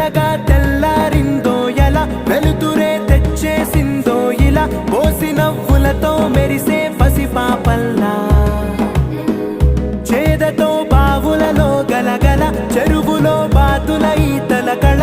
మెల్లగా తెల్లారిందో ఎలా వెలుతురే తెచ్చేసిందో ఇలా పోసి నవ్వులతో మెరిసే పసిపాపల్లా చేదతో బావులలో గలగల చెరువులో బాతుల ఈతల కళ